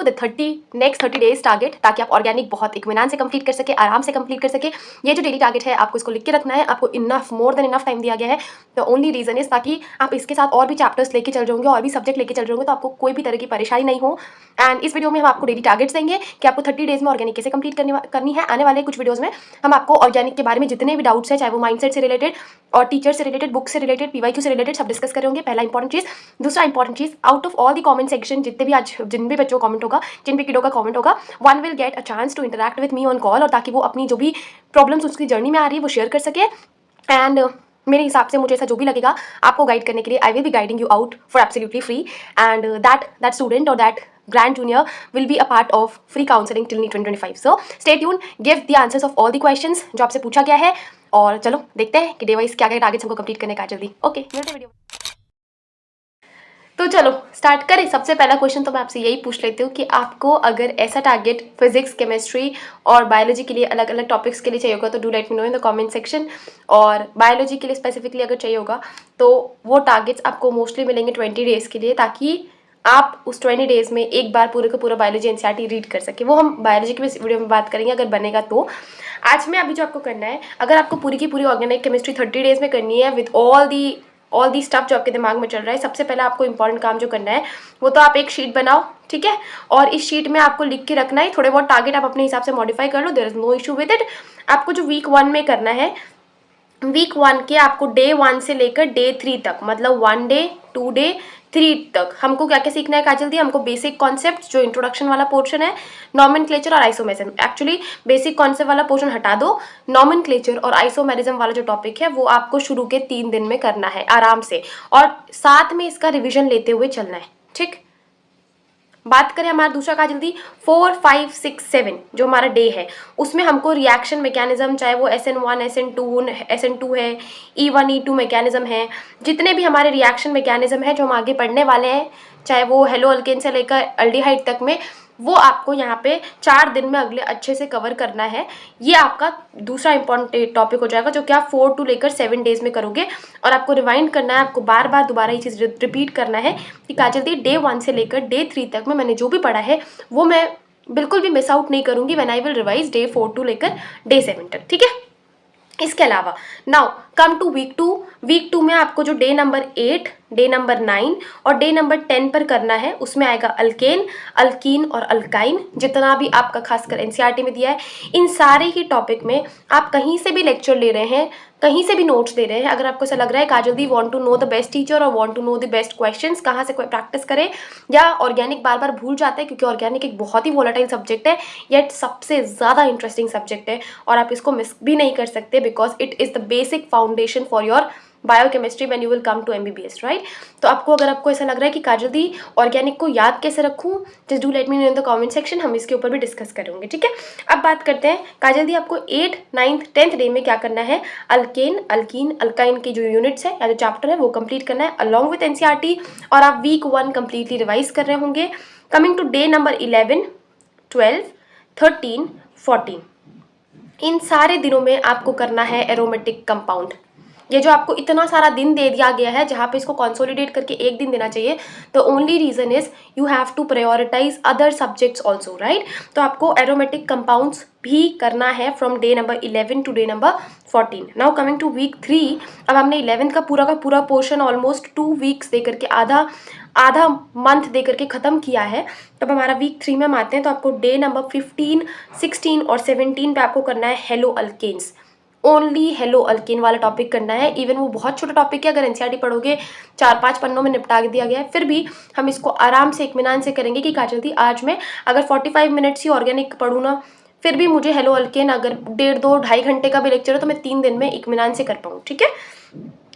You the next 30 days target, ताकि आप organic बहुत इत्मीनान से कंप्लीट कर सके, आराम से कंप्लीट कर सके। ये जो डेली टारगेट है आपको इसको लिख के रखना है, आपको enough more than enough time दिया गया है। द ओनली रीजन इज ताकि आप इसके साथ और भी चैप्टर्स लेके चल रहे होंगे, और भी सब्जेक्ट लेके चल रहे होंगे, तो आपको कोई भी तरह की परेशानी नहीं हो। एंड इस वीडियो में हम आपको डेली टारगेट्स देंगे कि आपको 30 डेज में ऑर्गेनिक कैसे कंप्लीट करनी है। आने वाले कुछ वीडियोस में हम आपको ऑर्गेनिक के बारे में जितने भी डाउट्स हैं, चाहे वो माइंडसेट से रिलेटेड और टीचर से रिलेटेड, बुक से रिलेटेड, पीवाईक्यू से रिलेटेड, सब डिस्कस करेंगे। पहला इंपॉर्टेंट चीज। दूसरा इंपॉर्टेंट चीज, out of all the comment section, जितने भी आज जिन भी बच्चों का कमेंट होगा, जिन भी किडो का कमेंट होगा, one will get a chance to interact with me on call, और ताकि वो अपनी जो भी प्रॉब्लम्स उसकी जर्नी में आ रही है वो शेयर कर सके। एंड मेरे हिसाब से मुझे ऐसा जो भी लगेगा आपको गाइड करने के लिए, I will be guiding you out for absolutely free. And that student और that grand junior will be a part of free counseling till 2025. So stay tuned, give the answers of all the questions जो आपसे पूछा गया है, और चलो देखते हैं कि डे वाइज क्या क्या टारगेट्स हमको कंप्लीट करने का जल्दी। ओके, मिलते हैं वीडियो। तो चलो स्टार्ट करें। सबसे पहला क्वेश्चन तो मैं आपसे यही पूछ लेती हूँ कि आपको अगर ऐसा टारगेट फिजिक्स, केमिस्ट्री और बायोलॉजी के लिए अलग अलग टॉपिक्स के लिए चाहिए होगा तो do let me know in the comment section. और बायोलॉजी के लिए स्पेसिफिकली अगर चाहिए होगा तो वो टारगेट्स आपको मोस्टली मिलेंगे 20 डेज़ के लिए, ताकि आप उस 20 डेज़ में एक बार पूरे का पूरा बायोलॉजी एनसीईआरटी रीड कर सके। वो हम बायोलॉजी की वीडियो में बात करेंगे अगर बनेगा तो। आज में अभी जो आपको करना है, अगर आपको पूरी की पूरी ऑर्गेनिक केमिस्ट्री 30 डेज़ में करनी है विद ऑल दी स्टफ जो आपके दिमाग में चल रहा है, सबसे पहले आपको इंपॉर्टेंट काम जो करना है वो तो आप एक शीट बनाओ, ठीक है। और इस शीट में आपको लिख के रखना है, थोड़े बहुत टारगेट आप अपने हिसाब से मॉडिफाई कर लो, there is no issue with it. आपको जो वीक 1 में करना है, वीक 1 के आपको डे 1 से लेकर डे 3 तक, मतलब 1 डे 2 डे 3 तक हमको क्या क्या सीखना है काजल दी? हमको बेसिक कॉन्सेप्ट जो इंट्रोडक्शन वाला पोर्शन है, नॉमेनक्लेचर और आइसोमेरिज्म। एक्चुअली बेसिक कॉन्सेप्ट वाला पोर्शन हटा दो, नॉमेनक्लेचर और आइसोमेरिज्म वाला जो टॉपिक है वो आपको शुरू के 3 दिन में करना है आराम से, और साथ में इसका रिविजन लेते हुए चलना है, ठीक। बात करें हमारा दूसरा काजल दी 4, 5, 6, 7 जो हमारा डे है, उसमें हमको रिएक्शन मैकेनिज्म, चाहे वो SN1 SN2 है, E1 E2 मैकेनिज्म है, जितने भी हमारे रिएक्शन मैकेनिज्म है जो हम आगे पढ़ने वाले हैं, चाहे वो हेलो अल्केन से लेकर अल्डिहाइड तक में, वो आपको यहाँ पे 4 दिन में अगले अच्छे से कवर करना है। ये आपका दूसरा इंपॉर्टेंट टॉपिक हो जाएगा जो कि आप 4 to लेकर 7 डेज में करोगे। और आपको रिवाइंड करना है, आपको बार बार दोबारा ये चीज़ रिपीट करना है कि काजल दी डे 1 से लेकर डे 3 तक में मैंने जो भी पढ़ा है वो मैं बिल्कुल भी मिस आउट नहीं करूँगी when I will revise day 4 to लेकर डे 7 तक, ठीक है। इसके अलावा now come to week 2। Week 2 में आपको जो डे नंबर 8, डे नंबर 9 और डे नंबर 10 पर करना है, उसमें आएगा अल्केन, अल्कीन और अल्काइन, जितना भी आपका खासकर एनसीईआरटी में दिया है। इन सारे ही टॉपिक में आप कहीं से भी लेक्चर ले रहे हैं, कहीं से भी नोट्स दे रहे हैं, अगर आपको ऐसा लग रहा है काजल दी want to know the best teacher और want to know the best questions, कहाँ से कोई प्रैक्टिस करे, या ऑर्गेनिक बार बार भूल जाते हैं क्योंकि ऑर्गेनिक एक बहुत ही वोलेटाइल सब्जेक्ट है, येट सबसे ज़्यादा इंटरेस्टिंग सब्जेक्ट है और आप इसको मिस भी नहीं कर सकते because it is the basic foundation for your biochemistry when you will come to MBBS, right. तो अगर आपको ऐसा लग रहा है कि काजल दी ऑर्गेनिक को याद कैसे रखूँ, just do let me know in the comment section, हम इसके ऊपर भी डिस्कस करेंगे, ठीक है। अब बात करते हैं काजल दी आपको 8, 9th, 10th डे में क्या करना है। अल्केन, अल्कीन, अल्काइन की जो यूनिट्स है या जो चैप्टर है वो कंप्लीट करना है अलॉन्ग विथ NCERT, और आप वीक 1 कंप्लीटली रिवाइज कर रहे होंगे। कमिंग टू डे नंबर 11, 12, 13, 14, इन सारे दिनों में आपको करना है एरोमेटिक कंपाउंड। ये जो आपको इतना सारा दिन दे दिया गया है जहाँ पे इसको कंसोलिडेट करके एक दिन देना चाहिए, तो only reason is you have to prioritize other subjects also, right. तो आपको एरोमेटिक कंपाउंड्स भी करना है from day number 11 to day number 14। Now coming to week 3, अब हमने 11th का पूरा पोर्शन ऑलमोस्ट 2 वीक्स दे करके आधा मंथ दे करके ख़त्म किया है। तब हमारा वीक 3 में हम आते हैं, तो आपको डे नंबर 15, 16 और 17 पे आपको करना है haloalkanes. Only haloalkane वाला टॉपिक करना है। इवन वो बहुत छोटा टॉपिक है, अगर एनसीईआरटी पढ़ोगे 4-5 पन्नों में निपटा दिया गया है, फिर भी हम इसको आराम से इत्मीनान से करेंगे कि काजल दी आज मैं अगर 45 मिनट्स ही ऑर्गेनिक पढ़ूँ ना, फिर भी मुझे हेलो अल्केन अगर 1.5-2-2.5 घंटे का भी लेक्चर है तो मैं 3 दिन में इत्मीनान से कर पाऊँ, ठीक है।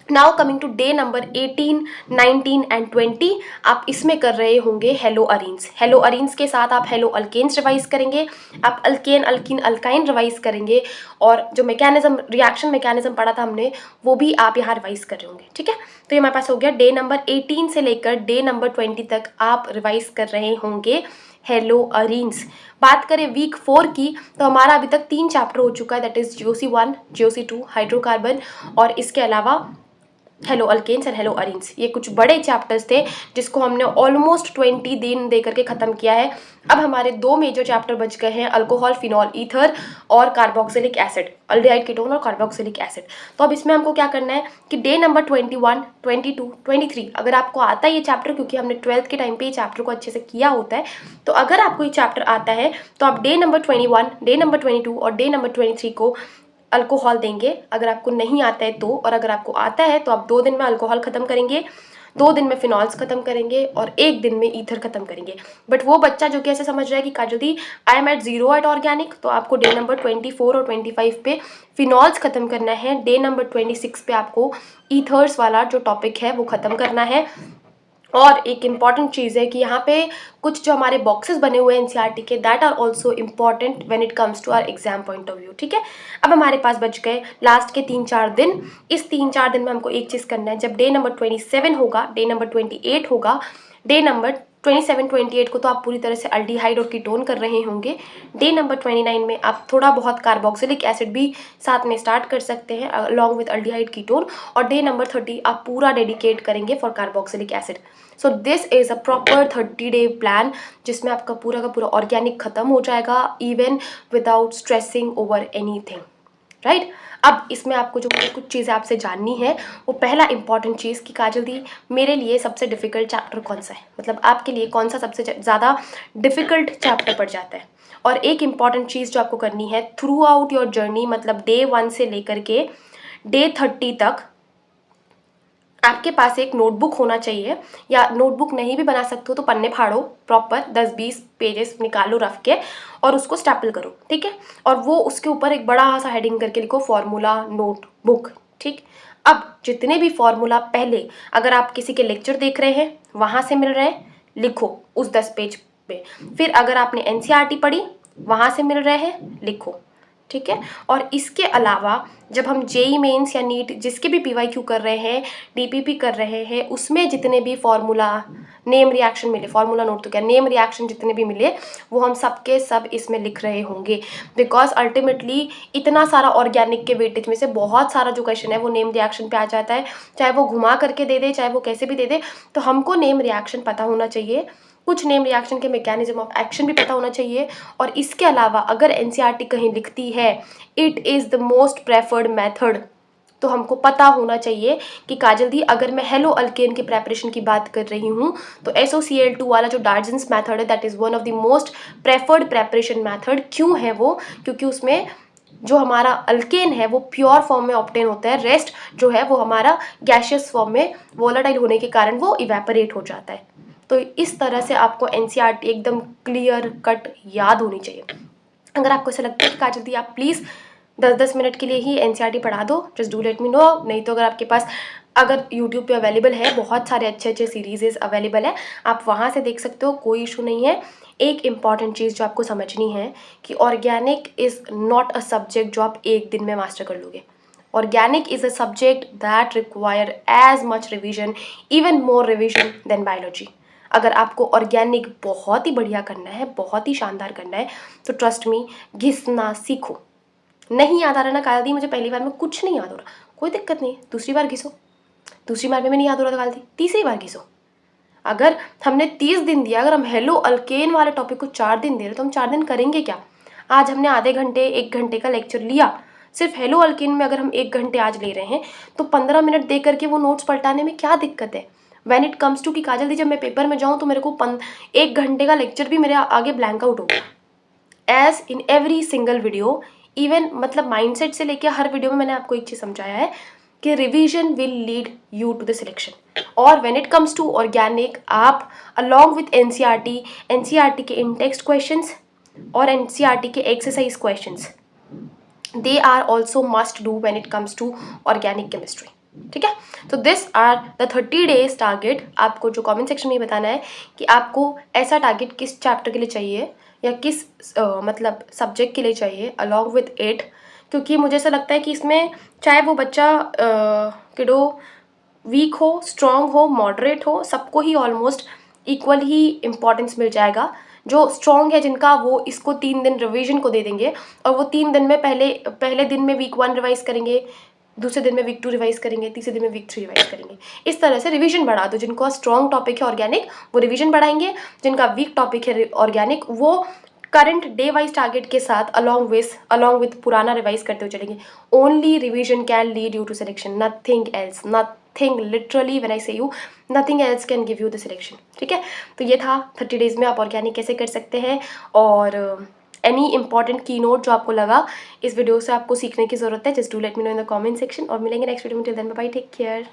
Now coming to day number 18, 19 and 20, आप इसमें कर रहे होंगे हेलो अरीन्स। हेलो अरीन्स के साथ आप हेलो अल्केन्स रिवाइज करेंगे, आप अल्केन, अल्कीन, अल्काइन रिवाइज करेंगे, और जो मैकेनिज्म, रिएक्शन मैकेनिज्म पढ़ा था हमने, वो भी आप यहाँ रिवाइज कर रहे होंगे, ठीक है। तो ये हमारे पास हो गया डे नंबर 18 से लेकर डे नंबर 20 तक आप रिवाइज कर रहे होंगे हेलो अरीन्स। बात करें वीक 4 की, तो हमारा अभी तक 3 चैप्टर हो चुका है, that is GOC 1, GOC 2 hydrocarbon, और इसके अलावा haloalkanes and haloarenes, ये कुछ बड़े चैप्टर्स थे जिसको हमने ऑलमोस्ट 20 दिन दे करके ख़त्म किया है। अब हमारे 2 मेजर चैप्टर बच गए हैं, अल्कोहल, फिनॉल ईथर और कार्बोक्सिलिक एसिड, अल्डिहाइड कीटोन और कार्बोक्सिलिक एसिड। तो अब इसमें हमको क्या करना है कि डे नंबर 21, 22, 23 अगर आपको आता है ये चैप्टर, क्योंकि हमने 12th के टाइम पे ये चैप्टर को अच्छे से किया होता है, तो अगर आपको ये चैप्टर आता है तो आप डे नंबर 21, डे नंबर 22 और डे नंबर 23 को अल्कोहल देंगे, अगर आपको नहीं आता है तो। और अगर आपको आता है तो आप 2 दिन में अल्कोहल ख़त्म करेंगे, 2 दिन में फिनॉल्स ख़त्म करेंगे और 1 दिन में ईथर ख़त्म करेंगे। बट वो बच्चा जो कि ऐसे समझ रहा है कि काजल दी I am at 0 at organic, तो आपको डे नंबर 24 और 25 पे फिनॉल्स ख़त्म करना है, डे नंबर 26 पे आपको ईथर्स वाला जो टॉपिक है वो ख़त्म करना है। और एक इम्पॉर्टेंट चीज़ है कि यहाँ पे कुछ जो हमारे बॉक्सेस बने हुए हैं एनसीईआरटी के, that are also important when it comes to our exam point of view. ठीक है, अब हमारे पास बच गए लास्ट के 3-4 दिन। इस 3-4 दिन में हमको एक चीज़ करना है, जब डे नंबर 27 होगा, डे नंबर 28 होगा, डे नंबर 27, 28 को तो आप पूरी तरह से अल्डिहाइड और कीटोन कर रहे होंगे। डे नंबर 29 में आप थोड़ा बहुत कार्बोक्सिलिक एसिड भी साथ में स्टार्ट कर सकते हैं अलॉन्ग विद अल्डिहाइड कीटोन, और डे नंबर 30 आप पूरा डेडिकेट करेंगे for carboxylic acid. So this is a proper 30-day plan जिसमें आपका पूरा का पूरा ऑर्गेनिक खत्म हो जाएगा, even without stressing over anything, right. अब इसमें आपको जो कुछ चीज़ें आपसे जाननी है, वो पहला इंपॉर्टेंट चीज़ कि काजल दी मेरे लिए सबसे डिफ़िकल्ट चैप्टर कौन सा है, मतलब आपके लिए कौन सा सबसे ज़्यादा डिफ़िकल्ट चैप्टर पड़ जाता है। और एक इम्पॉर्टेंट चीज़ जो आपको करनी है थ्रू आउट योर जर्नी, मतलब डे 1 से लेकर के डे 30 तक आपके पास एक नोटबुक होना चाहिए, या नोटबुक नहीं भी बना सकते हो तो पन्ने फाड़ो, प्रॉपर 10-20 पेजेस निकालो रफ के और उसको स्टैपल करो, ठीक है। और वो उसके ऊपर एक बड़ा सा हेडिंग करके लिखो फॉर्मूला नोटबुक, ठीक। अब जितने भी फॉर्मूला पहले अगर आप किसी के लेक्चर देख रहे हैं वहाँ से मिल रहे हैं, लिखो उस 10 पेज पे। फिर अगर आपने एनसीईआरटी पढ़ी वहाँ से मिल रहे हैं, लिखो, ठीक है। और इसके अलावा जब हम जेई मेंस या नीट जिसके भी पीवाईक्यू कर रहे हैं, डीपीपी कर रहे हैं, उसमें जितने भी फॉर्मूला नेम रिएक्शन मिले, फॉर्मूला नोट तो क्या, नेम रिएक्शन जितने भी मिले वो हम सब के सब इसमें लिख रहे होंगे, बिकॉज अल्टीमेटली इतना सारा ऑर्गेनिक के वेटेज में से बहुत सारा जो क्वेश्चन है वो नेम रिएक्शन पे आ जाता है, चाहे वो घुमा करके दे दे, चाहे वो कैसे भी दे दे, तो हमको नेम रिएक्शन पता होना चाहिए, कुछ नेम रिएक्शन के मैकेनिज्म ऑफ एक्शन भी पता होना चाहिए। और इसके अलावा अगर एनसीईआरटी कहीं लिखती है it is the most preferred method, तो हमको पता होना चाहिए कि काजल दी अगर मैं हेलो अल्केन के प्रेपरेशन की बात कर रही हूँ तो SOCl2 वाला जो डार्जन्स मेथड है that is one of the most preferred preparation method. क्यों है वो? क्योंकि उसमें जो हमारा अल्केन है वो प्योर फॉर्म में ऑब्टेन होता है, रेस्ट जो है वो हमारा गैशियस फॉर्म में वोलाटाइल होने के कारण वो इवेपोरेट हो जाता है। तो इस तरह से आपको एनसीईआरटी एकदम क्लियर कट याद होनी चाहिए। अगर आपको ऐसा लगता है कि काजल दी आप प्लीज़ 10-10 मिनट के लिए ही एनसीईआरटी पढ़ा दो, just do let me no. नहीं तो अगर आपके पास अगर यूट्यूब पे अवेलेबल है, बहुत सारे अच्छे अच्छे सीरीज़ अवेलेबल है, आप वहाँ से देख सकते हो, कोई इशू नहीं है। एक इम्पॉर्टेंट चीज़ जो आपको समझनी है कि organic is not a subject जो आप एक दिन में मास्टर कर लोगे। Organic is a subject that require as much revision, even more revision than biology. अगर आपको ऑर्गेनिक बहुत ही बढ़िया करना है, बहुत ही शानदार करना है, तो ट्रस्ट मी घिसना सीखो। नहीं याद आ रहा ना काल दी, मुझे पहली बार में कुछ नहीं याद हो रहा, कोई दिक्कत नहीं, दूसरी बार घिसो। दूसरी बार में नहीं याद हो रहा तो काल दी तीसरी बार घिसो। अगर हमने 30 दिन दिया, अगर हम हेलो अल्केन वाले टॉपिक को 4 दिन दे रहे तो हम 4 दिन करेंगे क्या? आज हमने आधे घंटे 1 घंटे का लेक्चर लिया, सिर्फ हेलो अल्केन में अगर हम 1 घंटे आज ले रहे हैं तो 15 मिनट दे करके वो नोट्स पलटाने में क्या दिक्कत है? व्हेन इट कम्स टू कि काजल दी जब मैं पेपर में जाऊँ तो मेरे को 1 घंटे का लेक्चर भी मेरे आगे ब्लैंक आउट होगा। As in every single video, even मतलब माइंडसेट से लेकर हर वीडियो में मैंने आपको एक चीज़ समझाया है कि revision will lead you to the selection. और when it comes to organic, आप अलॉन्ग विथ एनसीईआरटी के इन टेक्स्ट क्वेश्चंस और एनसीईआरटी के exercise questions, they are also must do when it comes to organic chemistry, ठीक है। तो this are the 30 days target. आपको जो कमेंट सेक्शन में बताना है कि आपको ऐसा टारगेट किस चैप्टर के लिए चाहिए या किस मतलब सब्जेक्ट के लिए चाहिए अलॉन्ग विथ इट, क्योंकि मुझे ऐसा लगता है कि इसमें चाहे वो बच्चा किडो वीक हो, स्ट्रॉन्ग हो, मॉडरेट हो, सबको ही ऑलमोस्ट इक्वल ही इम्पॉर्टेंस मिल जाएगा। जो स्ट्रॉन्ग है जिनका, वो इसको 3 दिन रिवीजन को दे देंगे और वो 3 दिन में पहले दिन में वीक 1 रिवाइज करेंगे, दूसरे दिन में वीक 2 रिवाइज करेंगे, तीसरे दिन में वीक 3 रिवाइज करेंगे। इस तरह से रिवीजन बढ़ा दो। जिनका स्ट्रॉन्ग टॉपिक है ऑर्गेनिक वो रिवीजन बढ़ाएंगे, जिनका वीक टॉपिक है ऑर्गेनिक वो करंट डे वाइज टारगेट के साथ अलॉन्ग विथ पुराना रिवाइज करते हुए चलेंगे। Only revision can lead you to selection, nothing else, nothing, literally when I say you nothing else can give you the selection. ठीक है, तो ये था 30 डेज में आप ऑर्गेनिक कैसे कर सकते हैं। और एनी इंपॉर्टेंट की नोट जो आपको लगा इस वीडियो से आपको सीखने की जरूरत है, just do let me know in the comment section. और मिलेंगे नेक्स्ट वीडियो में, till then bye bye, take care.